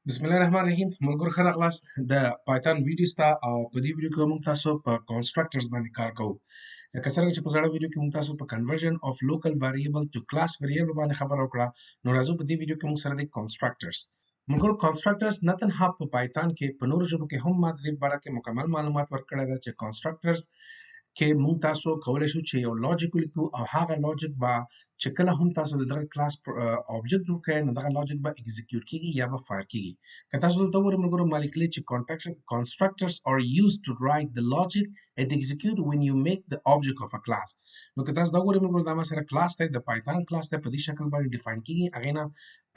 بسم الله الرحمن الرحیم ملګرو ښه راغلاست د پایتون ویډیو ستا او په دې ویډیو کې موږ تاسو په کنسټرکټرز باندې کار کوو لکه څنګه چې په زړه ویډیو کې موږ تاسو په کنورژن اف لوکل ویریبل ټو کلاس ویریبل باندې خبر وکړه نو راځو په دې ویډیو کې موږ سره د کنسټرکټرز ملګرو کنسټرکټرز نه تنها په پایتون کې په نورو ژبو کې هم ما د دې باره کې مکمل معلومات ورکړی ده چې کنسټرکټرز کې موږ تاسو کولای شو چې یو لوجیک ولیکو او هغه لوجیک به چې کله هم تاسو دغه کلاس اوبجیکټ جوړ کړئ نو دغه لوجیک به ایگزیکیوټ کیږي یا به فایر کیږي که تاسو دلته وګورئ ملګرو ما لیکلي چې constructors are used to write the logic and execute when you make the object of a class نو که تاسو دا وګورئ ملګرو دا ما سره کلاس دی د پایتون کلاس دی په دې شکل باندې ډیفاین کیږي هغې نه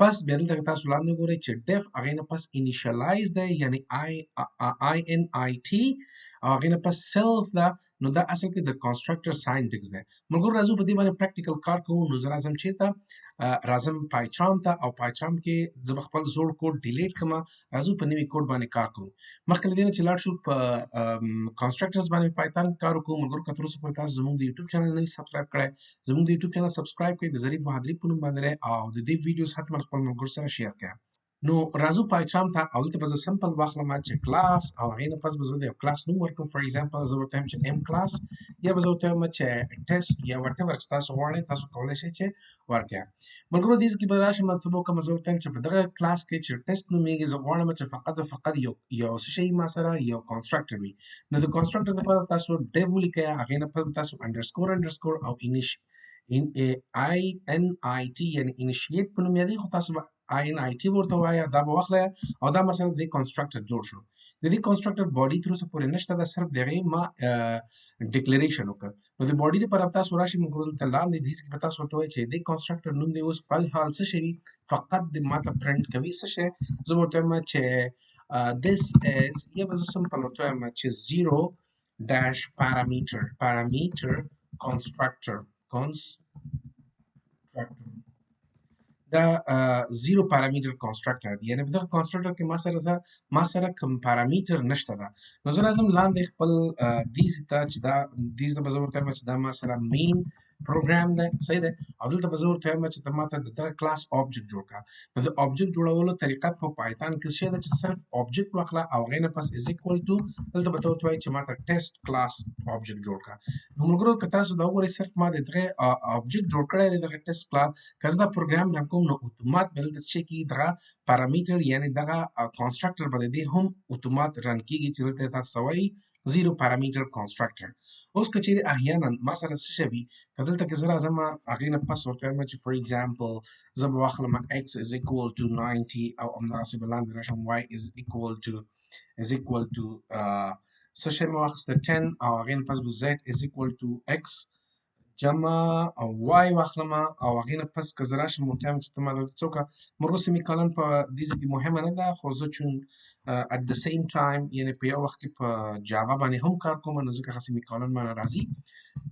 پس بیا دلته تاسو لاندې وګورئ چې ډیف هغې نه پس انیشیالایز دی یعنی INIT او هغې نه پس سیلف ده نو دا اصل کې د کنسټرکټر ساینټکس دی ملګرو راځو په دې باندې پریکټیکل کار کوو نو زه راځم چېرته راځم پایچام ته او پایچام کې زه به خپل زوړ کوډ ډیلیټ کړم راځو په نوي کوډ باندې کار کوو مخکې له دې نه چې لاړ شو په کنسټرکټرز باندې پایتون کار وکړو ملګرو که تر اوسه پورې تاسو زموږ د یوټیوب چینل نه سبسکرایب کړی زموږ د یوټیوب چینل سبسکرایب کړئ د ظریف بهادري په نوم باندې او د دې ویډیوز حتما خپل ملګرو سره شیر کړئ نو راځو پایچام ته او دلته به زه سمپل واخلم چې کلاس او هغې نه پس به زه د یو کلاس نوم ورکړم فار ایگزامپل زه ورته وایم چې ام کلاس یا به زه ورته وایم چې ټیسټ یا وټ ایور چې تاسو غواړئ تاسو کولی شئ چې ورکړئ ملګرو دې کې به راشم څه به وکړم زه ورته وایم چې په دغه کلاس کې چې ټیسټ نومېږي زه غواړم چې فقط یو څه شی ما سره یو کنسټرکټر وي نو د کنسټرکټر لپاره تاسو ډیو ولیکئ هغې نه پس تاسو انډرسکور او INIT یعنی انیشیټ په نوم یادېږي خو تاسو به INIT ورته وایه دا به واخلئ او دا مثلا د کنسټرکټر جوړ شو د دې کنسټرکټر باډي تر اوسه پورې نشته دا صرف د هغې ما ډیکلریشن وکړ نو د باډي لپاره تاسو راشئ ملګرو دلته لاندې دې کې به تاسو ورته وایئ چې د کنسټرکټر نوم دی اوس فلحال څه شی وي فقط د ماته پرنټ کوي څه شی زه به ورته وایم چې this is یا به زه سمپل ورته وایم چې 0 parameter constructor دا زیرو پارامیټر کنسټرکټر دی یعنی په دغه کنسټرکټر کې ما سره کوم پارامیټر نشته ده نو زه راځم لاندې خپل دیز ته چې دا دیز ته به زه ورته وایم چې دا ما سره مین پروګرام دی صحیح دی او دلته به زه ورته وایم چې ته ماته دغه کلاس اوبجیکټ جوړ کړه نو د اوبجیکټ جوړولو طریقه په پایتون کې څه ده چې صرف اوبجیکټ واخله او هغې نه پس از ایکوال ټو دلته به ته ورته وایي چې ماته ټیسټ کلاس اوبجیکټ جوړ کړه نو ملګرو که تاسو دا وګورئ صرف ما د دغه اوبجیکټ جوړ کړی دی دغه ټیسټ کلاس که زه دا پروګرام رن کوم نو اتومات به دلته څه کېږي دغه پارامیټر یعنی دغه کنسټرکټر به د دې هم اتومات رن کېږي چې دلته تاسو ته وایي زیرو پارامیټر کنسټرکټر اوس که چیرې احیانا ما سره څه شی وي که دلته کې زه راځم هغې نه پس ورته وایم چې فار ایگزامپل زه به واخلم x is equal to 90 او همدغسې به لاندې راشم y is equal to څه شی مې واخیسته 10 او هغې نه پس به z is equal to x جمع او وای واخلم او هغې نه پس که زه راشم ورته وایم چې ته ما دلته څه وکړه ملګرو سیمیکالن په دې ځای کې مهمه نه ده خو زه چون at the same time یعنې په یو وخت کې په جاوا باندې هم کار کوم نو ځکه هغه سیمیکالن مانه راځي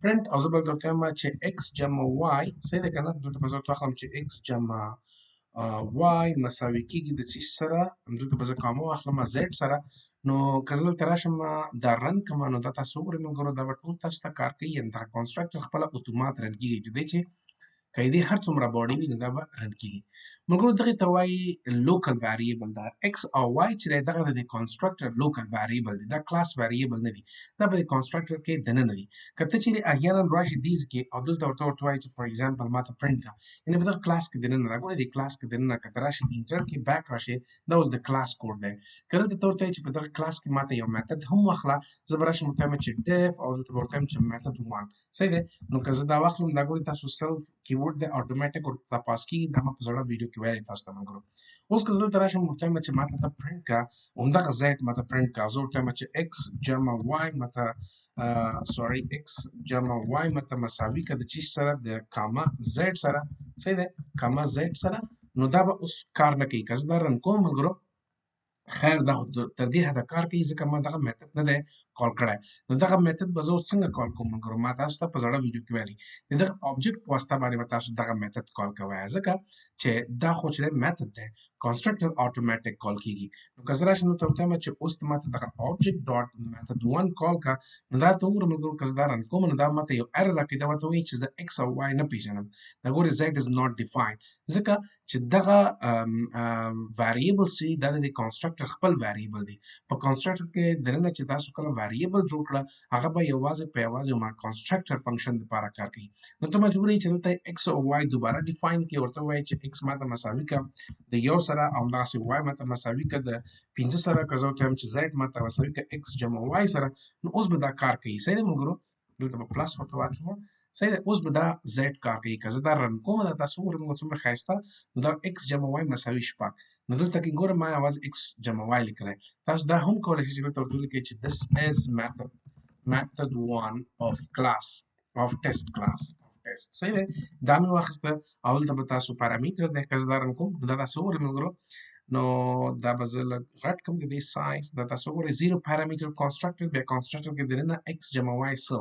پرنټ او زه به دلته ورته وایم چې x جمع وای صحیح ده که نه دلته به زه ورته واخلم چې x جمع وای مساوي کېږي د څه سره دلته به زه کامه واخلم z سره نو که زه دلته راشم دا رن کړم نو دا تاسو وګورئ ملګرو دا به ټول تاسو ته کار کوي یعنې دا کنسټرکټر خپله اتومات رن کېږي چې دی چې که یې دې هر څومره باډي وي نو دا به رن کېږي ملګرو دغې ته وایي لوکل ویریبل دا ایکس او وای چې دی دغه د کنسټرکټر لوکل ویریبل دی دا کلاس ویریبل نه دي دا به د کنسټرکټر کې دننه دي که ته چیرې احیانا راشي دیز کې او دلته ورته وایي چې فار ایگزامپل ما ته پرنټ کړه یعنې په دغه کلاس کې دننه راګورئ د کلاس کې دننه که ته راشي انټر کې بیک راشي دا اوس د کلاس کوډ دی که دلته ته ورته وایي چې په دغه کلاس کې ما ته یو میتد هم واخله زه به راشم ورته وایم چې ډیف او دلته به ورته وایم چې میتد 1 صحیح دی نو که زه دا واخلم دا ګورئ تاسو سلف کیبورډ دی اټومیټک ورته تپاس کېږي دا ما په زړه ویډیو کې ویلې تاسو ته ملګرو اوس که زه دلته راشم ورته وایم چې ما ته پرنټ کړه همدغه زیډ ما ته پرنټ کړه زه ورته وایم چې x جمع y ما ته x جمع y ما ته مساوي کړه د چی سره د کاما زیډ سره صحیح دی کاما زیډ سره نو دا به اوس کار نه کوي که زه دا رن کوم ملګرو خیر دا تر دې حده کار کوي ځکه ما دغه میتد نه دی کال کړی نو دغه میتد به زه اوس څنګه کال کوم ملګرو ما تاسو ته په زړه ویډیو کې ویلي د دغه اوبجیکټ په واسطه باندې به تاسو دغه میتد کال کوئ ځکه چې دا خو چې دی میتد دی constructor automatic call کیږي نو که زه راشم دلته ورته وایم چې اوس ته ماته دغه object dot method 1 call کا نو دا ته وګورم ملګرو که زه دا رن کوم نو دا ماته یو error راکوي دا ماته وایي چې زه x او y نه پیژنم دا ګورې z is not defined ځکه چې دغه variables چې دا د constructor خپل variable دی په constructor کې دننه چې تاسو کله variable جوړ کړه هغه به یوازې په یوازې ما constructor function لپاره کار کوي نو ته مجبور یې چې دلته x او y دوباره define کړې ورته وایي چې x ماته مساوي کا د یو سره او همداسې y ماته مساوي کا د 5 سره که زه ورته وایم چې z ماته مساوي کا x جمع y سره نو اوس به دا کار کوي صحیح دی ملګرو دلته به پلس ورته واچوم صحیح ده اوس به دا z کار کوي که زه دا رن کوم دا تاسو وګورئ موږ څومره ښایسته نو دا x جمع y مساوي شپږ نو دلته کې ګورم ما یوازې x جمع y لیکلی تاسو دا هم کولی شئ چې دلته ورته ولیکئ چې this is method 1 of class of test class of test صحیح ده دا مې واخیسته او دلته به تاسو پارامیټر دی که زه دا رن کوم دا تاسو وګورئ ملګرو نو دا به زه لږ غټ کړم د دې سایز دا تاسو وګورئ 0 parameter constructor بیا constructor کې دننه x جمع y څه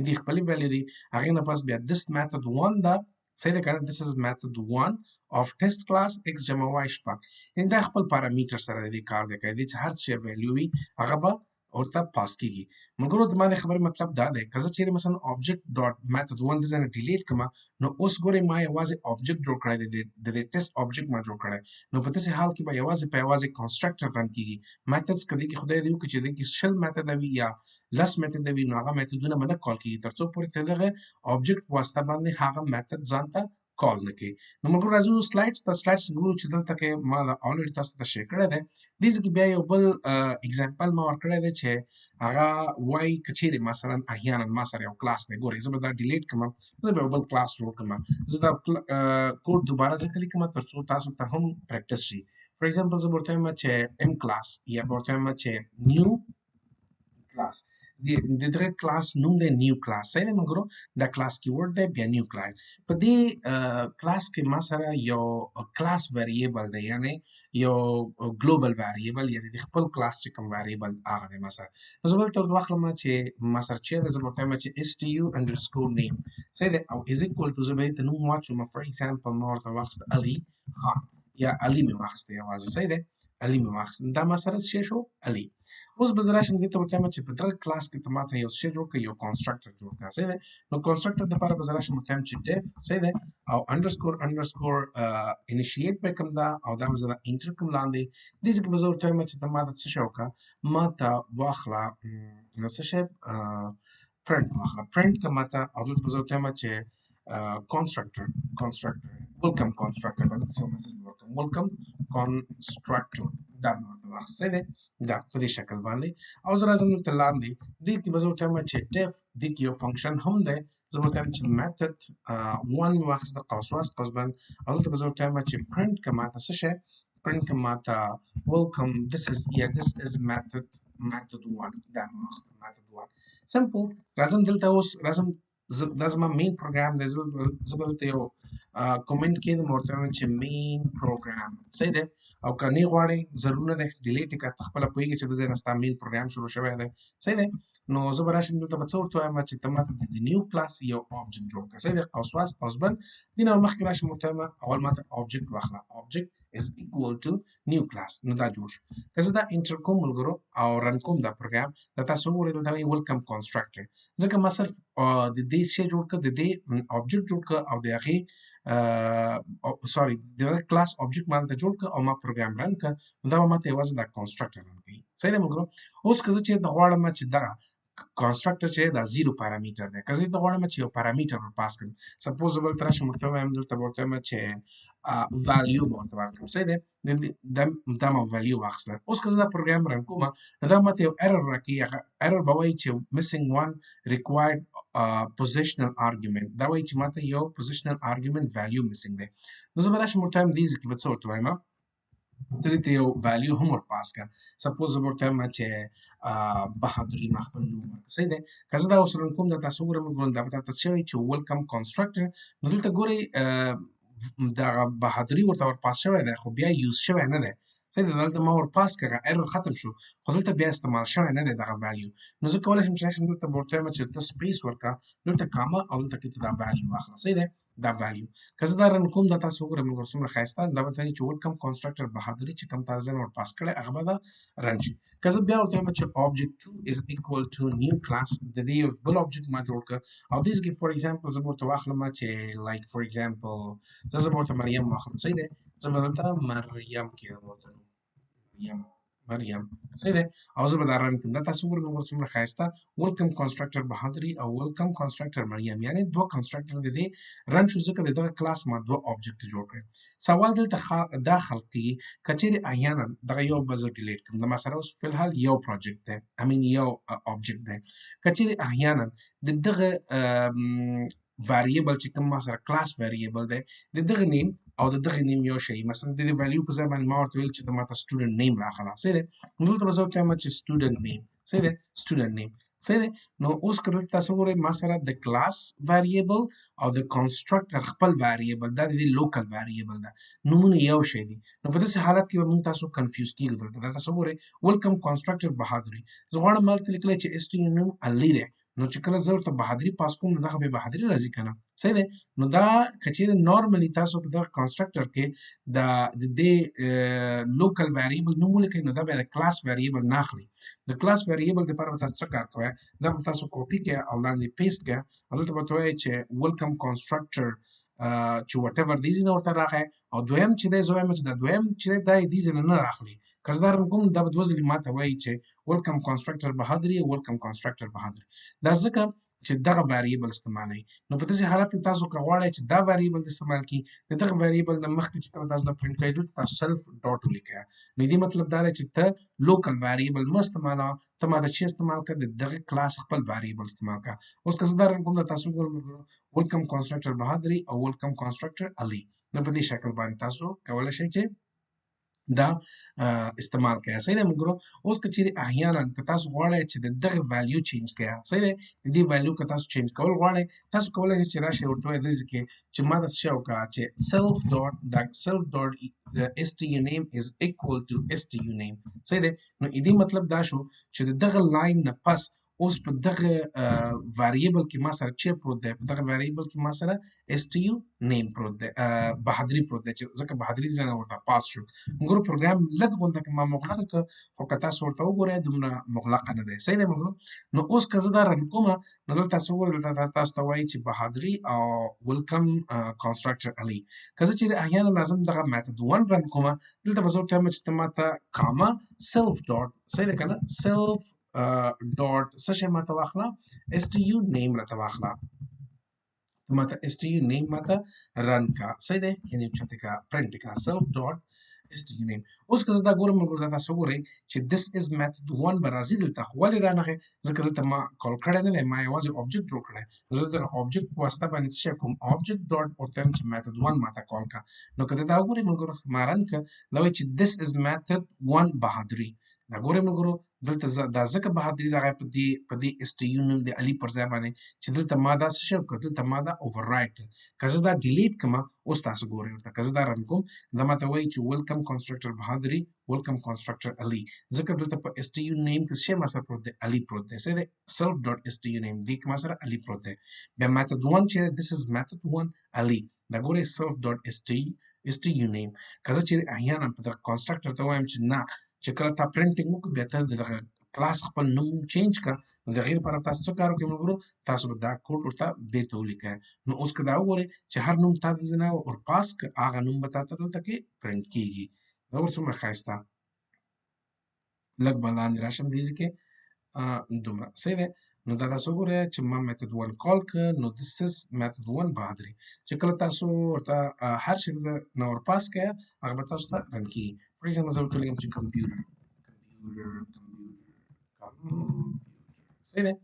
دې خپلې ویلیو دی هغې نه پس بیا this method 1 دا صحیح ده که نه this is method 1 of test class x جمع y شپږ یعنې دا خپل پارامیټر سره د دې کار دی که دې هر څه ویلیو وي هغه به ورته پاس کیږي مګر د ما د خبرې مطلب دا دی که زه چیرې مثلا object dot method 1 دې ځای نه ډیلیټ کړم نو اوس ګورئ ما یوازې object جوړ کړی دی د دې ټیسټ object ما جوړ کړی نو په داسې حال کې به یوازې په یوازې constructor رن کیږي methods که دې کې خدای دې وکړي چې دې کې شل method وي یا لس method وي نو هغه methodونه به نه کال کیږي تر څو پورې ته دغه object په واسطه باندې هغه method ځان ته کال نه کوي نو موږ راځو سلایډز ته سلایډز ګورو چې دلته کې ما دا already تاسو ته شیر کړی دی دې کې بیا یو بل اگزامپل ما ورکړی دی چې هغه وایي که چیرې مثلا احیانا ما سره یو کلاس دی ګورئ زه به دا ډیلیټ کړم زه به یو بل کلاس جوړ کړم زه دا کوډ دوباره ځکه لیکم تر څو تاسو ته هم پریکټس شي فور ایگزامپل زه به ورته وایم چې m کلاس یا به ورته وایم چې نیو کلاس د دغه کلاس نوم دی نیو کلاس صحیح دی ملګرو دا کلاس کیورډ دی بیا نیو کلاس په دې کلاس کې ما سره یو کلاس ویریبل دی یعنی یو ګلوبل ویریبل یعنی د خپل کلاس چې کوم ویریبل هغه دی ما سره نو زه بلته واخلم چې ما سره چیرې زه ورته وایم چې stu_name صحیح دی او از اکول ټو زه به یې نوم واچوم فور ایگزامپل ما ورته واخیسته علي خان یا علي مې واخیسته یوازې صحیح دی علي مې واخیسته دا ما سره څه شو علي اوس به زه راشم دې ته ورته وایم چې په دغه کلاس کې ته ماته یو څه جوړ کړه یو constructor جوړ کړه صحیح دی نو constructor دپاره به زه راشم ورته وایم چې def صحیح دی او underscore initiate به کوم ده او دا به زه انټر کوم لاندې دې ځای کې به زه ورته وایم چې ته ماته څه شی وکړه ماته واخله څه شی print واخله print که ماته او دلته به زه ورته وایم چې constructor welcome constructor welcome constructor دا واخیستی دی دا په دې شکل باندې او زه راځم دلته لاندې دې کې به زه ورته وایم چې def دې کې یو فنکشن هم دی زه ورته وایم چې method 1 مې واخیسته قوس بند او دلته به زه ورته وایم چې print که ماته څه شی print که ماته welcome this is method 1 دا مې واخیسته method 1 simple راځم دلته اوس راځم دا زما مین پروګرام دی زه به دلته یو کومنټ کېږدم ورته وایم چې مین پروګرام صحیح دی او که نه غواړئ ضرور نه دی ډیلیټ یې کړه ته خپله پوهېږې چې د ځای نه ستا مین پروګرام شروع شوی دی صحیح دی نو زه به راشم دلته به څه ورته وایم چې ته ماته د نیو کلاس یو آبجکټ جوړ کړه صحیح دی قوس بند دې نه مخکې راشم ورته وایم اول ماته آبجکټ واخله آبجکټ is equal to new class نو دا جوړ شو که زه دا انټر کوم ملګرو او رن کوم دا پروګرام دا تاسو وګورئ دلته وایي welcome constructor ځکه ما صرف د دې شی جوړ کړ د دې آبجکټ جوړ کړ او د هغې سوري د هغه کلاس آبجکټ ما دلته جوړ کړ او ما پروګرام رن کړ نو دا به ماته یوازې دا constructor رن کوي صحیح دی ملګرو اوس که زه چېرته غواړم چې دغه constructor چې دا 0 parameter دی که زه دلته غواړم چې یو parameter ور پاس کړم سپوز زه بلته راشم ورته وایم دلته به ورته وایم چې value به ورته ورکړم صحیح دی دا ما value واخیسته اوس که زه دا پروګرام رن کوم نو دا ماته یو error راکوي هغه error به وایي چې missing one required positional argument دا وایي چې ماته یو positional argument value missing دی نو زه به راشم ورته وایم دې ځای کې به څه ورته وایم ته دې یو value هم ور پاس کړه سپوز زه به ورته وایم چې بهادري ما خپل نوم ورکړه صحیح دی که زه دا اوس رن کوم دا تاسو وګورئ دا به تاسو شوی چې welcome constructor نو دلته ګورئ دغه بهادري ورته ور پاس شوی دی خو بیا یوز شوی نه دی صحیح ده دلته ما ور پاس کړه ايرور ختم شو خو دلته بیا استعمال شوی نه دی دغه ویلیو نو زه کولای شم چې دلته ورته وایم چې ته سپیس ورکړه دلته کاما او دلته کې ته دا ویلیو واخله صحیح ده دا ویلیو که زه دا رن کوم دا تاسو وګورئ موږ څومره ښایسته دا به ته چې ویلکم کنسټرکټر بهادري چې کوم تاسو ور پاس کړی هغه به دا رن شي که زه بیا ورته وایم چې object 2 is equal to new class د دې یو بل object ما جوړ کړ او this give for example زه ورته واخلم چې like for example زه ورته مریم واخلم صحیح ده زه به دلته مریم کې ورته مریم صحیح ده او زه به دا رن کوم دا تاسو وګورئ موږ څومره ښایسته ویلکم کنسټرکټر بهادري او ویلکم کنسټرکټر مریم یعنی دوه کنسټرکټر د دې رن شو ځکه د دغه کلاس ما دوه آبجکټ جوړ کړل سوال دلته دا خلق کیږي کچېرې احیانا دغه یو به زه ډیلیټ کړم د ما سره اوس فلحال یو پروجیکټ دی یو آبجکټ دی کچېرې احیانا د دغه variable چې کوم ما سره کلاس variable دی د دغه نیم او د دغه نیم یو شی مثلا د دې ویلیو په ځای باندې ما ورته ویل چې ته ماته سټوډنټ نیم راخلا صحیح دی نو دلته به زه ورته وایم چې سټوډنټ نیم صحیح دی سټوډنټ نیم صحیح دی نو اوس که دلته تاسو وګورئ ما سره د کلاس variable او د کنسټرکټر خپل variable دا د دې لوکل variable ده نومونه یو شی دي نو په داسې حالت کې به موږ تاسو کنفیوز کیږو دلته دا تاسو وګورئ ویلکم کنسټرکټر بهادري زه غواړم هلته لیکلی چې STU نوم علي دی نو چې کله زه ورته بهادري پاس کوم نو دغه به بهادري راځي که نه صحیح دی نو دا که چېرې نارملي تاسو په دغه کنسټرکټر کې د دې لوکل ویریبل نوم ولیکئ نو دا بیا د کلاس ویریبل نه اخلي د کلاس ویریبل دپاره به تاسو څه کار کوئ دا به تاسو کاپي کړئ او لاندې پیسټ کړئ او دلته به ورته وایئ چې ویلکم کنسټرکټر چې وټ ایور دې ځای نه ورته راغی او دویم چې دی زه وایم چې دا دویم چې دی دا یې دې ځای نه نه راخلي که زه دا رن کوم دا به دوه ځلې ماته وایي چې ویلکم کنسټرکټر بهادري او ویلکم کنسټرکټر بهادري دا ځکه چې دغه ویریبل استعمالوي نو په داسې حالت کې تاسو که غواړئ چې دا ویریبل استعمال کړي د دغه ویریبل نه مخکې چې کله تاسو دا پرنټ کوئ دلته تاسو سلف ډاټ ولیکئ نو دې مطلب دا دی چې ته لوکل ویریبل مه استعمالوه ته ماته چې استعمال کړه د دغه کلاس خپل ویریبل استعمال کړه اوس که زه دا رن کوم د تاسو ویلکم کنسټرکټر بهادري او ویلکم کنسټرکټر علي نو په دې شکل باندې تاسو کولی شئ چې دا استعمال کړئ صحیح دی موږ اوس که چېرې احیانا که تاسو غواړئ چې د دغه ویلیو چینج کړئ صحیح دی د دې ویلیو که تاسو چینج کول غواړئ تاسو کولی شئ چې راشئ ورته ووایئ داسې کې چې ما داسې شی وکړه چې self dot STU name is equal to STU name صحیح دی نو دې مطلب دا شو چې د دغه لاین نه پس اوس په دغه ویریبل کې ما سره چی پروت دی په دغه ویریبل کې ما سره STU نیم پروت دی بهادري پروت دی چې ځکه بهادري ځای نه ورته پاس شو موږ پروګرام لږ غونډه کې ما مغلقه کړه خو که تاسو ورته وګورئ دومره مغلقه نه دی صحیح دی موږ نو اوس که زه دا رن کوم نو دلته تاسو وګورئ دلته تاسو ته وایي چې بهادري او ویلکم کنسټرکټر علي که زه چېرې احیانا لازم دغه میتھډ 1 رن کوم دلته به زه ورته وایم چې ته ماته کاما سلف ډاټ صحیح دی که نه سلف ډاټ څه شی ماته واخله STU نیم راته واخله ماته STU نیم ماته رن کا صحیح دی یعنې چته کا پرنټ کا سلف ډاټ STU نیم اوس که زه دا ګورم موږ دا تاسو ګورئ چې this is method 1 به راځي دلته خو ولې رانغی ځکه دلته ما کال کړی نه دی ما یوازې آبجکټ جوړ کړی زه دغه آبجکټ په واسطه باندې څه شی کوم آبجکټ ډاټ ورته وایم چې method 1 ماته کال کا نو که دا وګورئ موږ ما رن که دا وایي چې this is method 1 بهادري دا ګورئ موږ دلته دا ځکه بهادري راغی په دې STU نوم د علي پر ځای باندې چې دلته ما دا څه شی وکړه دلته ما دا اووررایټ کړه که زه دا ډیلیټ کړم اوس تاسو ګورئ ورته که زه دا رن کوم دا ماته وایي چې ویلکم کنسټرکټر بهادري ویلکم کنسټرکټر علي ځکه دلته په STU نیم کې څه ما سره پروت دی علي پروت دی صحیح دی سلف ډاټ STU نیم دې کې ما سره علي پروت دی بیا میتھډ 1 چې this is method 1 علي دا ګورئ سلف ډاټ STU نیم که زه چېرې احیانا په دغه کنسټرکټر ته وایم چې نه چې کله تا پرنټینګ وکړو بیا ته دغه کلاس خپل نوم چینج کړه نو د هغې لپاره تاسو څه کار وکړئ ملګرو تاسو به دا کوډ ورته بېرته ولیکئ نو اوس که دا وګورئ چې هر نوم تا د ځای نه ورپاس کړه هغه نوم به تا ته دلته کې پرنټ کېږي دا ور څومره ښایسته لږ به لاندې راشم دې ځای کې دومره صحیح دی نو دا تاسو وګورئ چې ما میتھډ 1 کال کړ نو this is method 1 بهادري چې کله تاسو ورته هر شي نه ورپاس کړئ هغه به تاسو ته رن کېږي فور ایگزامپل زه ورته ولیکم چې کمپیوټر صحیح دی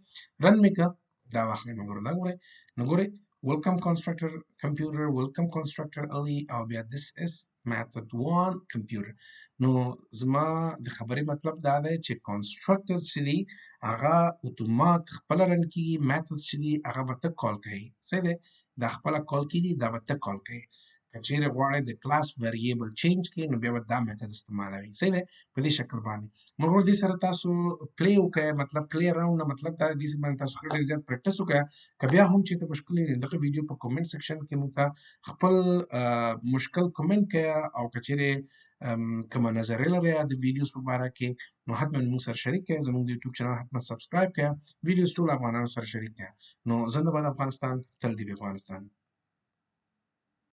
رن مې کړه دا واخلئ مګر دا ګورئ نو ګورئ ویلکم کنسټرکټر کمپیوټر ویلکم کنسټرکټر علي او بیا this is method 1 کمپیوټر نو زما د خبرې مطلب دا دی چې کنسټرکټر چې دی هغه اتومات خپله رن کېږي میتھډ چې دی هغه به ته کال کوي صحیح دی دا خپله کال کېږي دا به ته کال کوي کچېرې غواړئ د کلاس ویریبل چینج کړئ نو بیا به دا میتھډ استعمالوئ صحیح دی په دې شکل باندې مګر دې سره تاسو پلی وکړئ مطلب پلی اراوند نه مطلب دا دې باندې تاسو ډېر زیات پریکټس وکړئ که بیا هم چېرته مشکل وي دغه ویډیو په کومنټ سیکشن کې موږ ته خپل مشکل کومنټ کړئ او کچېرې کومه نظریه لرئ د ویډیوز په باره کې نو حتما موږ سره شریک کړئ زموږ د یوټیوب چینل حتما سبسکرایب کړئ ویډیوز ټول افغانانو سره شریک کړئ نو زنده باد افغانستان تل دې وي افغانستان